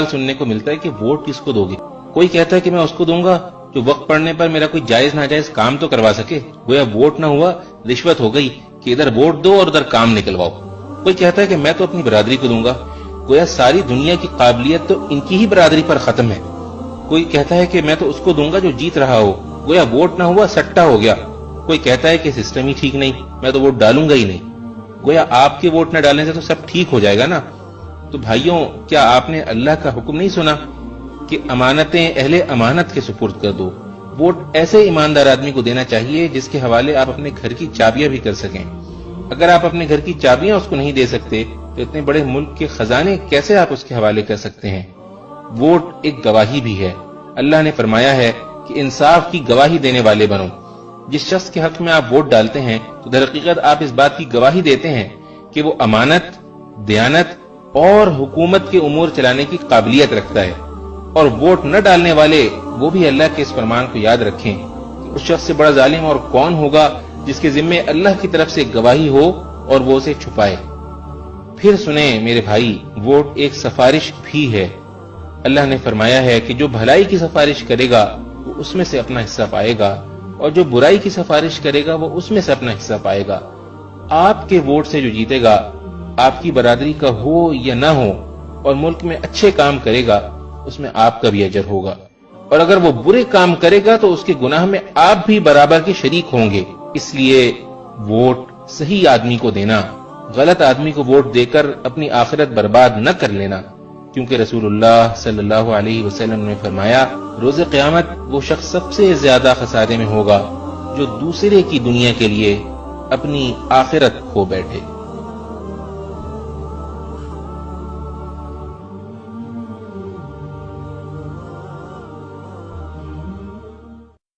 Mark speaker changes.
Speaker 1: सुनने को मिलता है कि वोट किसको दोगे। कोई कहता है कि मैं उसको दूंगा जो वक्त पड़ने पर मेरा कोई जायज नाजायज काम तो करवा सके। गोया वोट ना हुआ, रिश्वत हो गई कि इधर वोट दो और उधर काम निकलवाओ। कोई कहता है कि मैं तो अपनी बरादरी को दूंगा। गोया सारी दुनिया की काबिलियत तो इनकी ही बरादरी पर खत्म है। कोई कहता है कि मैं तो उसको दूंगा जो जीत रहा हो। गोया वोट ना हुआ, सट्टा हो गया। कोई कहता है कि सिस्टम ही ठीक नहीं, मैं तो वोट डालूंगा ही नहीं। गोया आपके वोट न डालने से तो सब ठीक हो जाएगा ना। तो भाइयों, क्या आपने अल्लाह का हुक्म नहीं सुना कि अमानतें अहले अमानत के सुपुर्द कर दो। वोट ऐसे ईमानदार आदमी को देना चाहिए जिसके हवाले आप अपने घर की चाबियां भी कर सकें। अगर आप अपने घर की चाबियां उसको नहीं दे सकते तो इतने बड़े मुल्क के खजाने कैसे आप उसके हवाले कर सकते हैं। वोट एक गवाही भी है। अल्लाह ने फरमाया है कि इंसाफ की गवाही देने वाले बनो। जिस शख्स के हक में आप वोट डालते हैं तो दरहकीकत आप इस बात की गवाही देते हैं कि वो अमानत, दयानत और हुकूमत के उमूर चलाने की काबिलियत रखता है। और वोट न डालने वाले वो भी अल्लाह के इस फरमान को याद रखें कि उस शख्स से बड़ा जालिम और कौन होगा जिसके जिम्मे अल्लाह की तरफ से गवाही हो और वो उसे छुपाए। फिर सुने मेरे भाई, वोट एक सिफारिश भी है। अल्लाह ने फरमाया है कि जो भलाई की सिफारिश करेगा वो उसमें से अपना हिस्सा पाएगा और जो बुराई की सिफारिश करेगा वो उसमें से अपना हिस्सा पाएगा। आपके वोट से जो जीतेगा, आपकी बरादरी का हो या ना हो, और मुल्क में अच्छे काम करेगा, उसमें आपका भी अजर होगा। और अगर वो बुरे काम करेगा तो उसके गुनाह में आप भी बराबर के शरीक होंगे। इसलिए वोट सही आदमी को देना, गलत आदमी को वोट देकर अपनी आखिरत बर्बाद न कर लेना, क्योंकि रसूलुल्लाह सल्लल्लाहु अलैहि वसल्लम ने फरमाया, रोज़े क़यामत वो शख्स सबसे ज्यादा खसारे में होगा जो दूसरे की दुनिया के लिए अपनी आखिरत खो बैठे।